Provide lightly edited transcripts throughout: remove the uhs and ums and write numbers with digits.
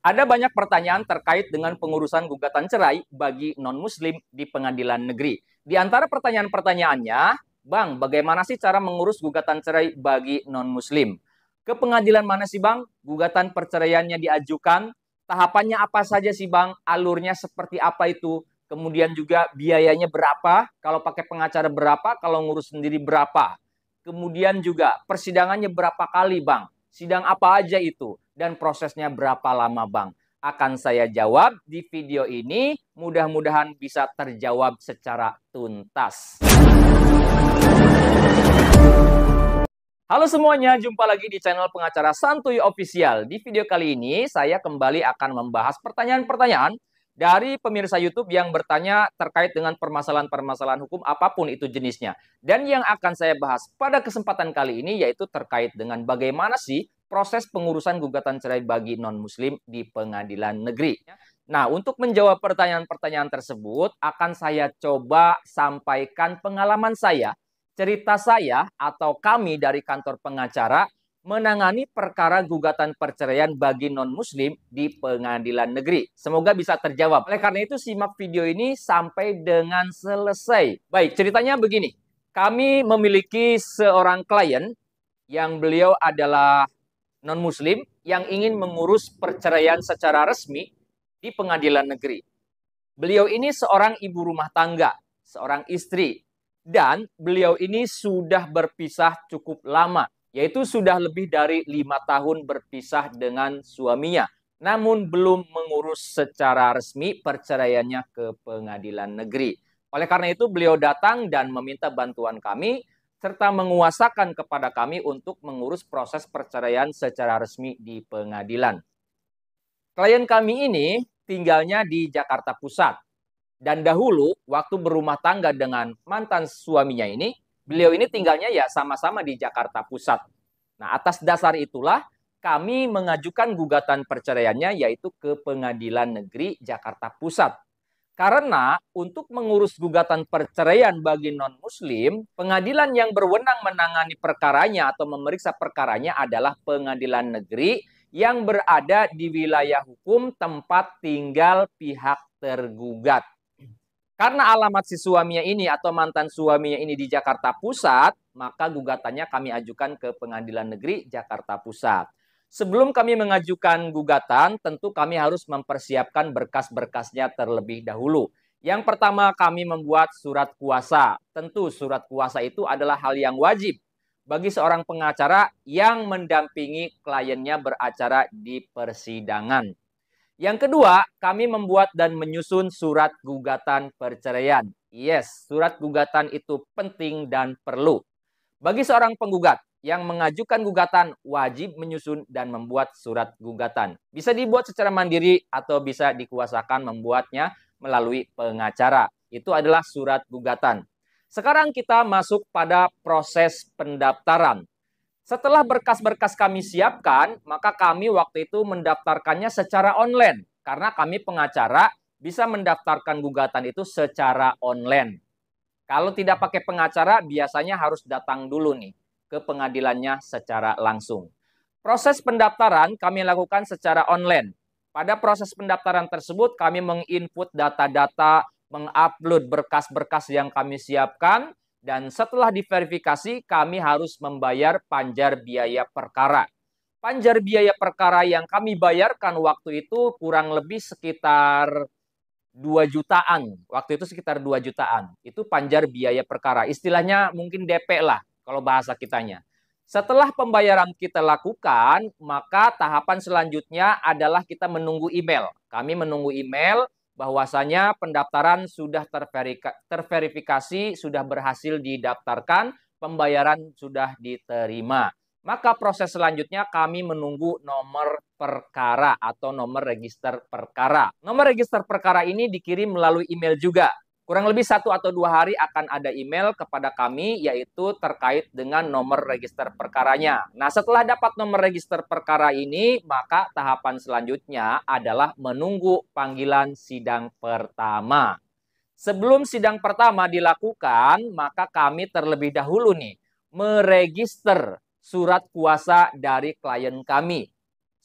Ada banyak pertanyaan terkait dengan pengurusan gugatan cerai bagi non-muslim di pengadilan negeri. Di antara pertanyaan-pertanyaannya, Bang, bagaimana sih cara mengurus gugatan cerai bagi non-muslim? Ke pengadilan mana sih, Bang? Gugatan perceraiannya diajukan? Tahapannya apa saja sih, Bang? Alurnya seperti apa itu? Kemudian juga biayanya berapa? Kalau pakai pengacara berapa? Kalau ngurus sendiri berapa? Kemudian juga persidangannya berapa kali, Bang? Sidang apa aja itu? Dan prosesnya berapa lama, Bang? Akan saya jawab di video ini. Mudah-mudahan bisa terjawab secara tuntas. Halo semuanya, jumpa lagi di channel pengacara Santuy Official. Di video kali ini, saya kembali akan membahas pertanyaan-pertanyaan dari pemirsa YouTube yang bertanya terkait dengan permasalahan-permasalahan hukum apapun itu jenisnya. Dan yang akan saya bahas pada kesempatan kali ini yaitu terkait dengan bagaimana sih proses pengurusan gugatan cerai bagi non-muslim di pengadilan negeri. Nah, untuk menjawab pertanyaan-pertanyaan tersebut, akan saya coba sampaikan pengalaman saya, cerita saya atau kami dari kantor pengacara menangani perkara gugatan perceraian bagi non-muslim di pengadilan negeri. Semoga bisa terjawab. Oleh karena itu, simak video ini sampai dengan selesai. Baik, ceritanya begini. Kami memiliki seorang klien yang beliau adalah non-muslim yang ingin mengurus perceraian secara resmi di pengadilan negeri. Beliau ini seorang ibu rumah tangga, seorang istri, dan beliau ini sudah berpisah cukup lama, yaitu sudah lebih dari 5 tahun berpisah dengan suaminya, namun belum mengurus secara resmi perceraiannya ke pengadilan negeri. Oleh karena itu, beliau datang dan meminta bantuan kami, serta menguasakan kepada kami untuk mengurus proses perceraian secara resmi di pengadilan. Klien kami ini tinggalnya di Jakarta Pusat. Dan dahulu, waktu berumah tangga dengan mantan suaminya ini, beliau ini tinggalnya ya sama-sama di Jakarta Pusat. Nah, atas dasar itulah kami mengajukan gugatan perceraiannya yaitu ke Pengadilan Negeri Jakarta Pusat. Karena untuk mengurus gugatan perceraian bagi non-muslim, pengadilan yang berwenang menangani perkaranya atau memeriksa perkaranya adalah pengadilan negeri yang berada di wilayah hukum tempat tinggal pihak tergugat. Karena alamat si suaminya ini atau mantan suaminya ini di Jakarta Pusat, maka gugatannya kami ajukan ke Pengadilan Negeri Jakarta Pusat. Sebelum kami mengajukan gugatan, tentu kami harus mempersiapkan berkas-berkasnya terlebih dahulu. Yang pertama, kami membuat surat kuasa. Tentu surat kuasa itu adalah hal yang wajib bagi seorang pengacara yang mendampingi kliennya beracara di persidangan. Yang kedua, kami membuat dan menyusun surat gugatan perceraian. Yes, surat gugatan itu penting dan perlu. Bagi seorang penggugat yang mengajukan gugatan, wajib menyusun dan membuat surat gugatan. Bisa dibuat secara mandiri atau bisa dikuasakan membuatnya melalui pengacara. Itu adalah surat gugatan. Sekarang kita masuk pada proses pendaftaran. Setelah berkas-berkas kami siapkan, maka kami waktu itu mendaftarkannya secara online. Karena kami pengacara bisa mendaftarkan gugatan itu secara online. Kalau tidak pakai pengacara, biasanya harus datang dulu nih ke pengadilannya secara langsung. Proses pendaftaran kami lakukan secara online. Pada proses pendaftaran tersebut, kami menginput data-data, mengupload berkas-berkas yang kami siapkan, dan setelah diverifikasi, kami harus membayar panjar biaya perkara. Panjar biaya perkara yang kami bayarkan waktu itu kurang lebih sekitar 2 jutaan. Waktu itu sekitar 2 jutaan. Itu panjar biaya perkara. Istilahnya mungkin DP lah kalau bahasa kitanya. Setelah pembayaran kita lakukan, maka tahapan selanjutnya adalah kita menunggu email. Kami menunggu email bahwasanya pendaftaran sudah terverifikasi, sudah berhasil didaftarkan, pembayaran sudah diterima. Maka proses selanjutnya kami menunggu nomor perkara atau nomor register perkara. Nomor register perkara ini dikirim melalui email juga. Kurang lebih 1 atau 2 hari akan ada email kepada kami yaitu terkait dengan nomor register perkaranya. Nah, setelah dapat nomor register perkara ini, maka tahapan selanjutnya adalah menunggu panggilan sidang pertama. Sebelum sidang pertama dilakukan, maka kami terlebih dahulu nih meregister surat kuasa dari klien kami.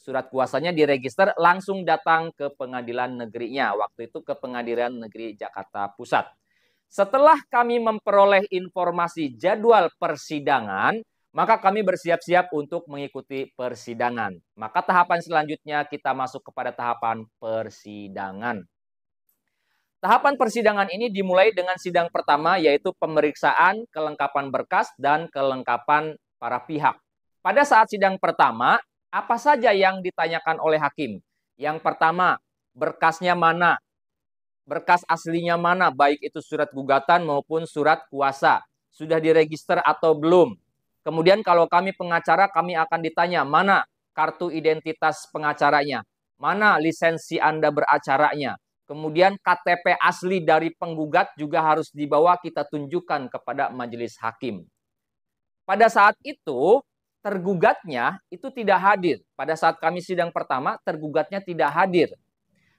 surat kuasanya diregister, langsung datang ke pengadilan negerinya. Waktu itu ke Pengadilan Negeri Jakarta Pusat. Setelah kami memperoleh informasi jadwal persidangan, maka kami bersiap-siap untuk mengikuti persidangan. Maka tahapan selanjutnya kita masuk kepada tahapan persidangan. Tahapan persidangan ini dimulai dengan sidang pertama, yaitu pemeriksaan, kelengkapan berkas, dan kelengkapan para pihak. Pada saat sidang pertama, apa saja yang ditanyakan oleh hakim? Yang pertama, berkasnya mana? Berkas aslinya mana? Baik itu surat gugatan maupun surat kuasa. Sudah diregister atau belum? Kemudian kalau kami pengacara, kami akan ditanya, mana kartu identitas pengacaranya? Mana lisensi Anda beracaranya? Kemudian KTP asli dari penggugat juga harus dibawa, kita tunjukkan kepada majelis hakim. Pada saat itu, tergugatnya itu tidak hadir. Pada saat kami sidang pertama, tergugatnya tidak hadir.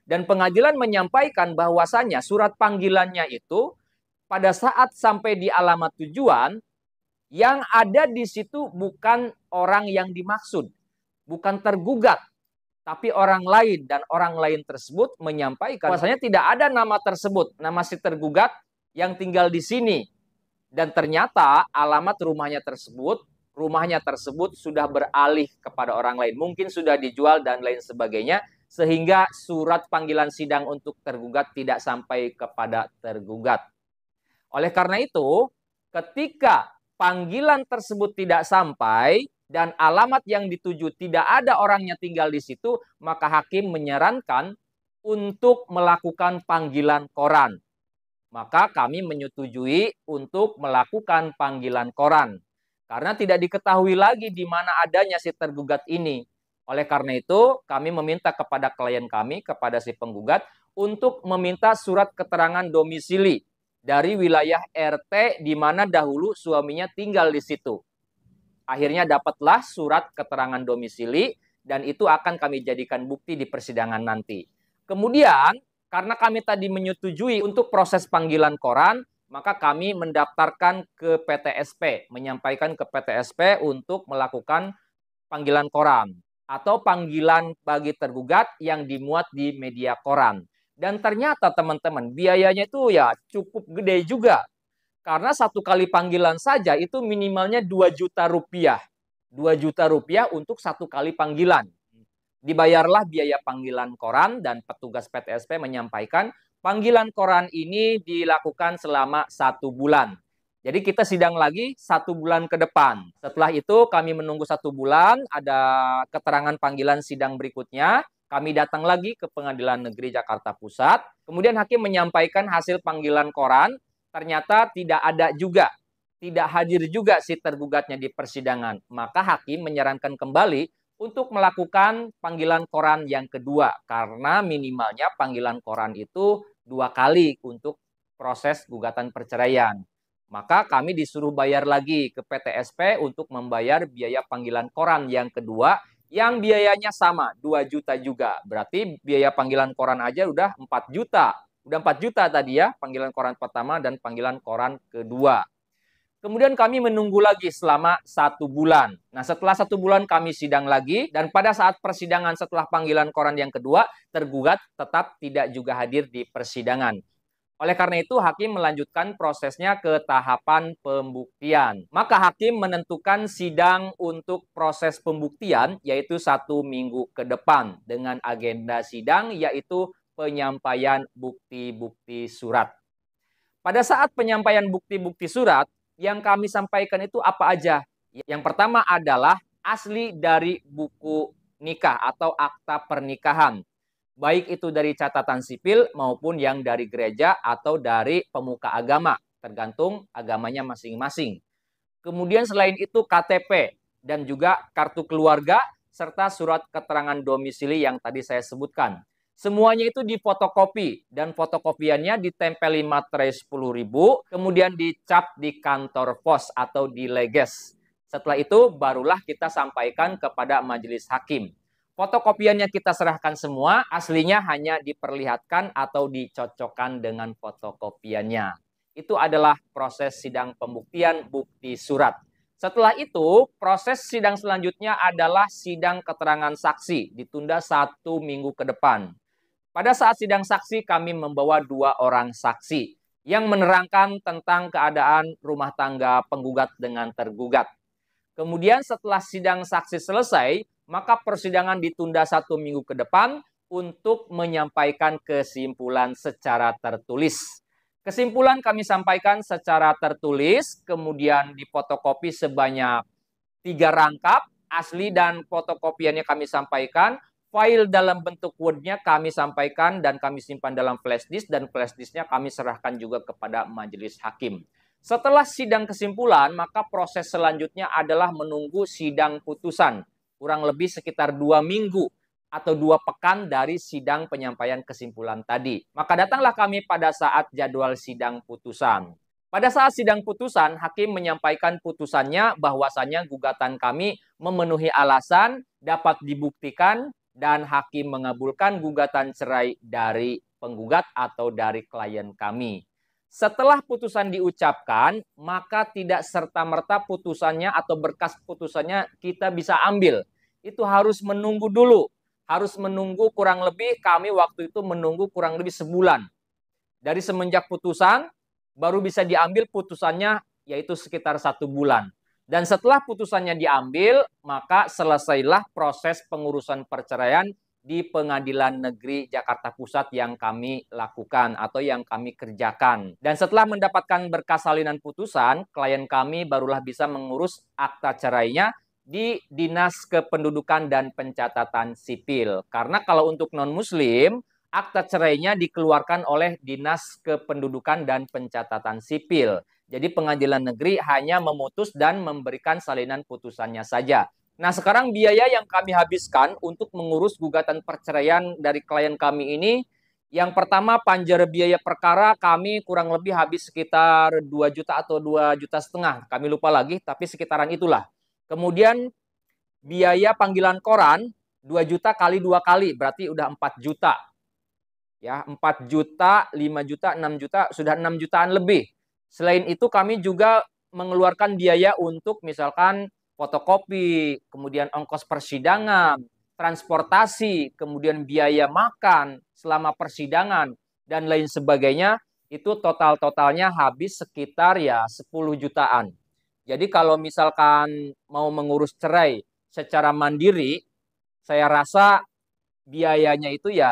Dan pengadilan menyampaikan bahwasannya surat panggilannya itu pada saat sampai di alamat tujuan, yang ada di situ bukan orang yang dimaksud, bukan tergugat, tapi orang lain. Dan orang lain tersebut menyampaikan bahwasanya tidak ada nama tersebut, nama si tergugat yang tinggal di sini. Dan ternyata alamat rumahnya tersebut sudah beralih kepada orang lain. Mungkin sudah dijual dan lain sebagainya, sehingga surat panggilan sidang untuk tergugat tidak sampai kepada tergugat. Oleh karena itu, ketika panggilan tersebut tidak sampai dan alamat yang dituju tidak ada orangnya tinggal di situ, maka hakim menyarankan untuk melakukan panggilan koran. Maka kami menyetujui untuk melakukan panggilan koran. Karena tidak diketahui lagi di mana adanya si tergugat ini. Oleh karena itu, kami meminta kepada klien kami, kepada si penggugat, untuk meminta surat keterangan domisili dari wilayah RT di mana dahulu suaminya tinggal di situ. Akhirnya dapatlah surat keterangan domisili, dan itu akan kami jadikan bukti di persidangan nanti. Kemudian, karena kami tadi menyetujui untuk proses panggilan koran, maka kami mendaftarkan ke PTSP, menyampaikan ke PTSP untuk melakukan panggilan koran atau panggilan bagi tergugat yang dimuat di media koran. Dan ternyata teman-teman, biayanya itu ya cukup gede juga. Karena satu kali panggilan saja itu minimalnya 2 juta rupiah. 2 juta rupiah untuk satu kali panggilan. Dibayarlah biaya panggilan koran, dan petugas PTSP menyampaikan panggilan koran ini dilakukan selama 1 bulan. Jadi kita sidang lagi 1 bulan ke depan. Setelah itu kami menunggu 1 bulan, ada keterangan panggilan sidang berikutnya. Kami datang lagi ke Pengadilan Negeri Jakarta Pusat. Kemudian hakim menyampaikan hasil panggilan koran. Ternyata tidak ada juga, tidak hadir juga si tergugatnya di persidangan. Maka hakim menyarankan kembali untuk melakukan panggilan koran yang kedua. Karena minimalnya panggilan koran itu 2 kali untuk proses gugatan perceraian. Maka kami disuruh bayar lagi ke PTSP untuk membayar biaya panggilan koran yang kedua, yang biayanya sama, 2 juta juga. Berarti biaya panggilan koran aja udah 4 juta. Udah 4 juta tadi ya, panggilan koran pertama dan panggilan koran kedua. Kemudian kami menunggu lagi selama 1 bulan. Nah, setelah 1 bulan kami sidang lagi, dan pada saat persidangan setelah panggilan koran yang kedua, tergugat tetap tidak juga hadir di persidangan. Oleh karena itu, hakim melanjutkan prosesnya ke tahapan pembuktian. Maka hakim menentukan sidang untuk proses pembuktian, yaitu 1 minggu ke depan, dengan agenda sidang yaitu penyampaian bukti-bukti surat. Pada saat penyampaian bukti-bukti surat, yang kami sampaikan itu apa aja? Yang pertama adalah asli dari buku nikah atau akta pernikahan. Baik itu dari catatan sipil maupun yang dari gereja atau dari pemuka agama, tergantung agamanya masing-masing. Kemudian selain itu KTP dan juga kartu keluarga serta surat keterangan domisili yang tadi saya sebutkan. Semuanya itu difotokopi, dan fotokopiannya ditempeli materai 10.000, kemudian dicap di kantor pos atau di leges. Setelah itu barulah kita sampaikan kepada majelis hakim. Fotokopiannya kita serahkan semua, aslinya hanya diperlihatkan atau dicocokkan dengan fotokopiannya. Itu adalah proses sidang pembuktian bukti surat. Setelah itu, proses sidang selanjutnya adalah sidang keterangan saksi, ditunda 1 minggu ke depan. Pada saat sidang saksi, kami membawa 2 orang saksi yang menerangkan tentang keadaan rumah tangga penggugat dengan tergugat. Kemudian setelah sidang saksi selesai, maka persidangan ditunda 1 minggu ke depan untuk menyampaikan kesimpulan secara tertulis. Kesimpulan kami sampaikan secara tertulis, kemudian difotokopi sebanyak 3 rangkap, asli dan fotokopiannya kami sampaikan. File dalam bentuk Word-nya kami sampaikan dan kami simpan dalam flash disk, dan flash disk-nya kami serahkan juga kepada majelis hakim. Setelah sidang kesimpulan, maka proses selanjutnya adalah menunggu sidang putusan. Kurang lebih sekitar 2 minggu atau 2 pekan dari sidang penyampaian kesimpulan tadi. Maka datanglah kami pada saat jadwal sidang putusan. Pada saat sidang putusan, hakim menyampaikan putusannya bahwasannya gugatan kami memenuhi alasan, dapat dibuktikan, dan hakim mengabulkan gugatan cerai dari penggugat atau dari klien kami. Setelah putusan diucapkan, maka tidak serta-merta putusannya atau berkas putusannya kita bisa ambil. Itu harus menunggu dulu. Harus menunggu kurang lebih, kami waktu itu menunggu kurang lebih sebulan. Dari semenjak putusan, baru bisa diambil putusannya, yaitu sekitar 1 bulan. Dan setelah putusannya diambil, maka selesailah proses pengurusan perceraian di Pengadilan Negeri Jakarta Pusat yang kami lakukan atau yang kami kerjakan. Dan setelah mendapatkan berkas salinan putusan, klien kami barulah bisa mengurus akta cerainya di Dinas Kependudukan dan Pencatatan Sipil. Karena kalau untuk non-muslim, akta cerainya dikeluarkan oleh Dinas Kependudukan dan Pencatatan Sipil. Jadi pengadilan negeri hanya memutus dan memberikan salinan putusannya saja. Nah, sekarang biaya yang kami habiskan untuk mengurus gugatan perceraian dari klien kami ini, yang pertama panjar biaya perkara kami kurang lebih habis sekitar 2 juta atau 2,5 juta. Kami lupa lagi, tapi sekitaran itulah. Kemudian biaya panggilan koran 2 juta kali 2 kali, berarti udah 4 juta. Ya, 4 juta, 5 juta, 6 juta, sudah 6 jutaan lebih. Selain itu kami juga mengeluarkan biaya untuk misalkan fotokopi, kemudian ongkos persidangan, transportasi, kemudian biaya makan selama persidangan, dan lain sebagainya. Itu total-totalnya habis sekitar ya 10 jutaan. Jadi kalau misalkan mau mengurus cerai secara mandiri, saya rasa biayanya itu ya,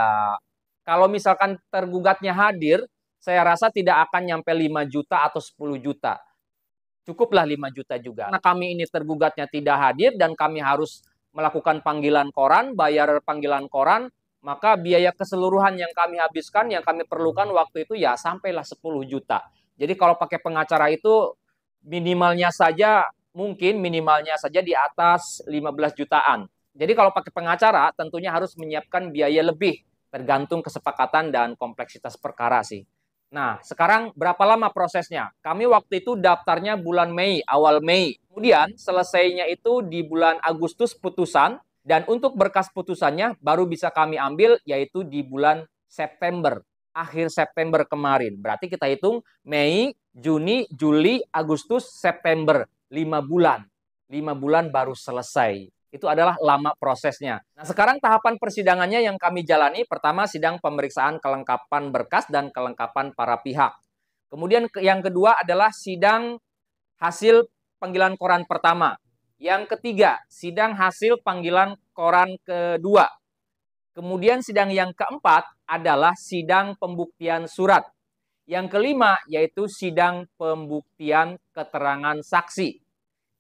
kalau misalkan tergugatnya hadir, saya rasa tidak akan nyampe 5 juta atau 10 juta. Cukuplah 5 juta juga. Karena kami ini tergugatnya tidak hadir dan kami harus melakukan panggilan koran, bayar panggilan koran, maka biaya keseluruhan yang kami habiskan, yang kami perlukan waktu itu ya sampailah 10 juta. Jadi kalau pakai pengacara itu minimalnya saja, mungkin minimalnya saja di atas 15 jutaan. Jadi kalau pakai pengacara tentunya harus menyiapkan biaya lebih, tergantung kesepakatan dan kompleksitas perkara sih. Nah, sekarang berapa lama prosesnya? Kami waktu itu daftarnya bulan Mei, awal Mei. Kemudian selesainya itu di bulan Agustus putusan, dan untuk berkas putusannya baru bisa kami ambil yaitu di bulan September, akhir September kemarin. Berarti kita hitung Mei, Juni, Juli, Agustus, September, 5 bulan. 5 bulan baru selesai. Itu adalah lama prosesnya. Nah, sekarang tahapan persidangannya yang kami jalani, pertama sidang pemeriksaan kelengkapan berkas dan kelengkapan para pihak. Kemudian yang kedua adalah sidang hasil panggilan koran pertama. Yang ketiga, sidang hasil panggilan koran kedua. Kemudian sidang yang keempat adalah sidang pembuktian surat. Yang kelima yaitu sidang pembuktian keterangan saksi.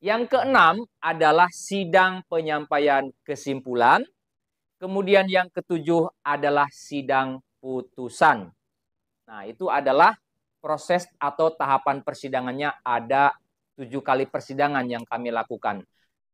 Yang keenam adalah sidang penyampaian kesimpulan. Kemudian yang ketujuh adalah sidang putusan. Nah, itu adalah proses atau tahapan persidangannya, ada 7 kali persidangan yang kami lakukan.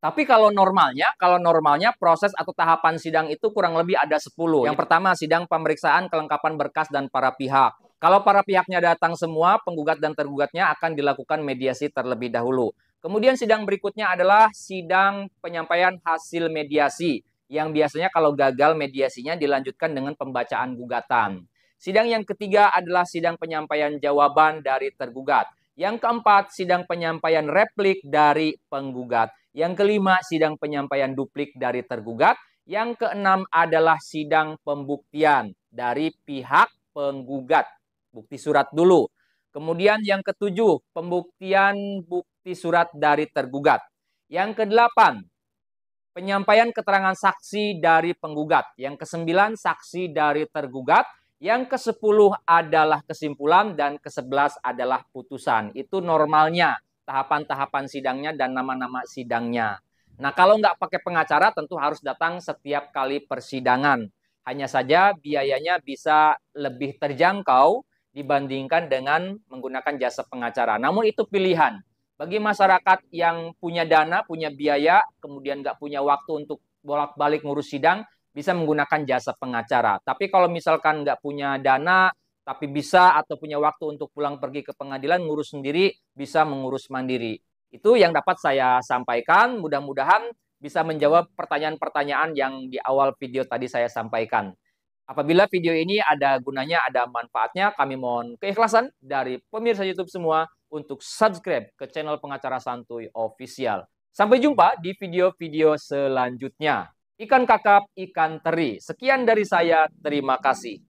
Tapi kalau normalnya proses atau tahapan sidang itu kurang lebih ada 10. Yang pertama sidang pemeriksaan kelengkapan berkas dan para pihak. Kalau para pihaknya datang semua, penggugat dan tergugatnya akan dilakukan mediasi terlebih dahulu. Kemudian sidang berikutnya adalah sidang penyampaian hasil mediasi, yang biasanya kalau gagal mediasinya dilanjutkan dengan pembacaan gugatan. Sidang yang ketiga adalah sidang penyampaian jawaban dari tergugat. Yang keempat, sidang penyampaian replik dari penggugat. Yang kelima, sidang penyampaian duplik dari tergugat. Yang keenam adalah sidang pembuktian dari pihak penggugat. Bukti surat dulu. Kemudian yang ketujuh, pembuktian bukti surat dari tergugat. Yang kedelapan, penyampaian keterangan saksi dari penggugat. Yang kesembilan, saksi dari tergugat. Yang kesepuluh adalah kesimpulan dan kesebelas adalah putusan. Itu normalnya, tahapan-tahapan sidangnya dan nama-nama sidangnya. Nah, kalau nggak pakai pengacara tentu harus datang setiap kali persidangan. Hanya saja biayanya bisa lebih terjangkau dibandingkan dengan menggunakan jasa pengacara. Namun itu pilihan. Bagi masyarakat yang punya dana, punya biaya, kemudian nggak punya waktu untuk bolak-balik ngurus sidang, bisa menggunakan jasa pengacara. Tapi kalau misalkan nggak punya dana, tapi bisa atau punya waktu untuk pulang pergi ke pengadilan, ngurus sendiri, bisa mengurus mandiri. Itu yang dapat saya sampaikan. Mudah-mudahan bisa menjawab pertanyaan-pertanyaan yang di awal video tadi saya sampaikan. Apabila video ini ada gunanya, ada manfaatnya, kami mohon keikhlasan dari pemirsa YouTube semua untuk subscribe ke channel Pengacara Santuy Official. Sampai jumpa di video-video selanjutnya. Ikan kakap, ikan teri. Sekian dari saya, terima kasih.